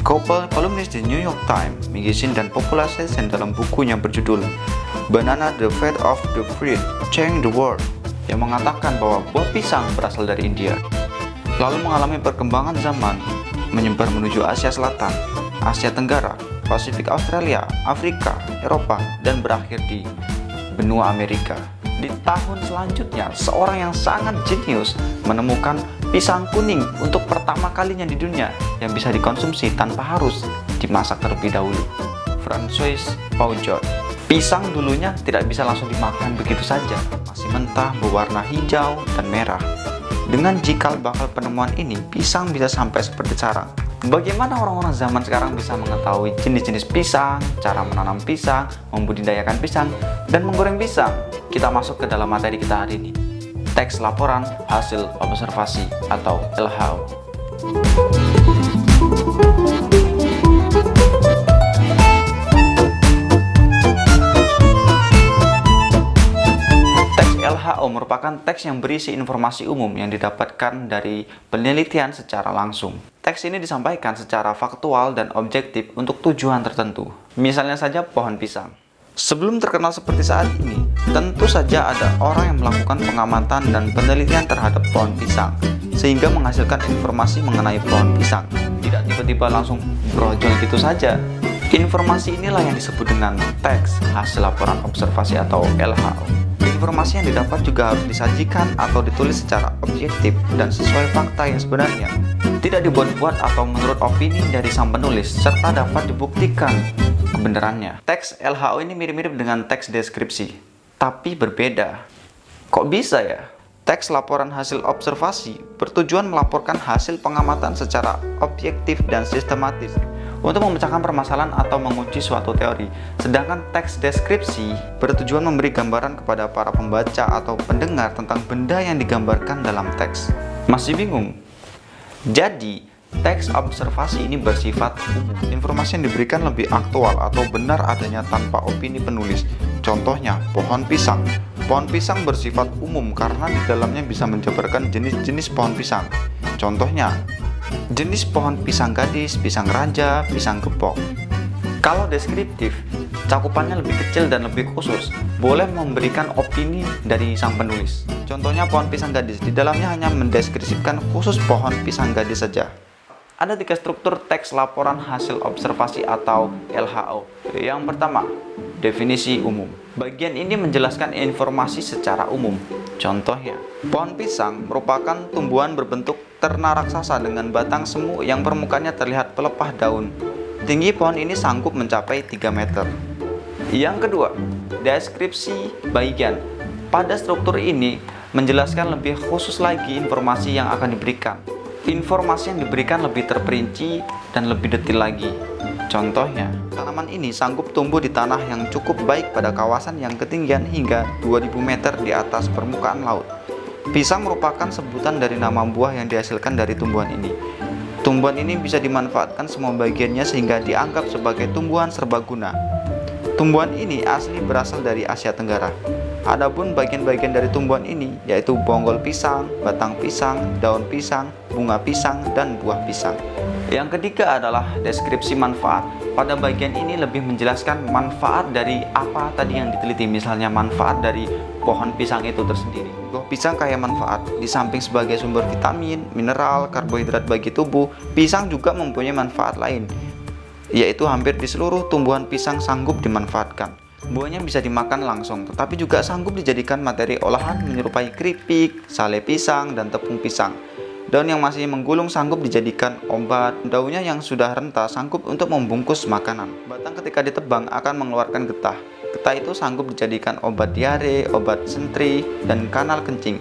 Kolumnis di New York Times Magazine dan popularisasi dalam bukunya berjudul Banana the Fate of the Fruit Change the World yang mengatakan bahwa buah pisang berasal dari India, lalu mengalami perkembangan zaman menyebar menuju Asia Selatan, Asia Tenggara, Pasifik Australia, Afrika, Eropa, dan berakhir di benua Amerika. Di tahun selanjutnya, seorang yang sangat jenius menemukan pisang kuning untuk pertama kalinya di dunia yang bisa dikonsumsi tanpa harus dimasak terlebih dahulu. Francois Peugeot. Pisang dulunya tidak bisa langsung dimakan begitu saja, masih mentah, berwarna hijau dan merah. Dengan cikal bakal penemuan ini, pisang bisa sampai seperti sekarang. Bagaimana orang-orang zaman sekarang bisa mengetahui jenis-jenis pisang, cara menanam pisang, membudidayakan pisang, dan menggoreng pisang? Kita masuk ke dalam materi kita hari ini. Teks laporan hasil observasi atau LHO. LHO merupakan teks yang berisi informasi umum yang didapatkan dari penelitian secara langsung. Teks ini disampaikan secara faktual dan objektif untuk tujuan tertentu. Misalnya saja pohon pisang. Sebelum terkenal seperti saat ini, tentu saja ada orang yang melakukan pengamatan dan penelitian terhadap pohon pisang, sehingga menghasilkan informasi mengenai pohon pisang. Tidak tiba-tiba langsung brojol gitu saja. Informasi inilah yang disebut dengan teks hasil laporan observasi atau LHO. Informasi yang didapat juga harus disajikan atau ditulis secara objektif dan sesuai fakta yang sebenarnya. Tidak dibuat-buat atau menurut opini dari sang penulis, serta dapat dibuktikan kebenarannya. Teks LHO ini mirip-mirip dengan teks deskripsi, tapi berbeda. Kok bisa ya? Teks laporan hasil observasi bertujuan melaporkan hasil pengamatan secara objektif dan sistematis untuk memecahkan permasalahan atau menguji suatu teori. Sedangkan teks deskripsi bertujuan memberi gambaran kepada para pembaca atau pendengar tentang benda yang digambarkan dalam teks. Masih bingung? Jadi, teks observasi ini bersifat umum. Informasi yang diberikan lebih aktual atau benar adanya tanpa opini penulis. Contohnya, pohon pisang. Pohon pisang bersifat umum karena di dalamnya bisa menjabarkan jenis-jenis pohon pisang. Contohnya, jenis pohon pisang gadis, pisang raja, pisang gepok. Kalau deskriptif, cakupannya lebih kecil dan lebih khusus, boleh memberikan opini dari sang penulis. Contohnya pohon pisang gadis, di dalamnya hanya mendeskripsikan khusus pohon pisang gadis saja. Ada 3 struktur teks laporan hasil observasi atau LHO. Yang pertama, definisi umum. Bagian ini menjelaskan informasi secara umum. Contohnya, pohon pisang merupakan tumbuhan berbentuk terna raksasa dengan batang semu yang permukaannya terlihat pelepah daun. Tinggi pohon ini sanggup mencapai 3 meter. Yang kedua, deskripsi bagian. Pada struktur ini menjelaskan lebih khusus lagi informasi yang akan diberikan. Informasi yang diberikan lebih terperinci dan lebih detail lagi. Contohnya, tanaman ini sanggup tumbuh di tanah yang cukup baik pada kawasan yang ketinggian hingga 2000 meter di atas permukaan laut. Pisang merupakan sebutan dari nama buah yang dihasilkan dari tumbuhan ini. Tumbuhan ini bisa dimanfaatkan semua bagiannya sehingga dianggap sebagai tumbuhan serbaguna. Tumbuhan ini asli berasal dari Asia Tenggara. Adapun bagian-bagian dari tumbuhan ini yaitu bonggol pisang, batang pisang, daun pisang, bunga pisang, dan buah pisang. Yang ketiga adalah deskripsi manfaat. Pada bagian ini lebih menjelaskan manfaat dari apa tadi yang diteliti, misalnya manfaat dari pohon pisang itu tersendiri. Buah pisang kaya manfaat, di samping sebagai sumber vitamin, mineral, karbohidrat bagi tubuh, pisang juga mempunyai manfaat lain, yaitu hampir di seluruh tumbuhan pisang sanggup dimanfaatkan. Buahnya bisa dimakan langsung, tetapi juga sanggup dijadikan materi olahan menyerupai keripik, sale pisang, dan tepung pisang. Daun yang masih menggulung sanggup dijadikan obat. Daunnya yang sudah rentah sanggup untuk membungkus makanan. Batang ketika ditebang akan mengeluarkan getah. Getah itu sanggup dijadikan obat diare, obat sentri, dan kanal kencing.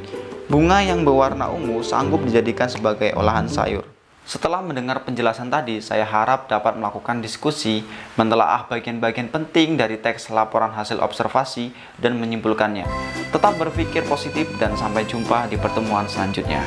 Bunga yang berwarna ungu sanggup dijadikan sebagai olahan sayur. Setelah mendengar penjelasan tadi, saya harap dapat melakukan diskusi, menelaah bagian-bagian penting dari teks laporan hasil observasi, dan menyimpulkannya. Tetap berpikir positif dan sampai jumpa di pertemuan selanjutnya.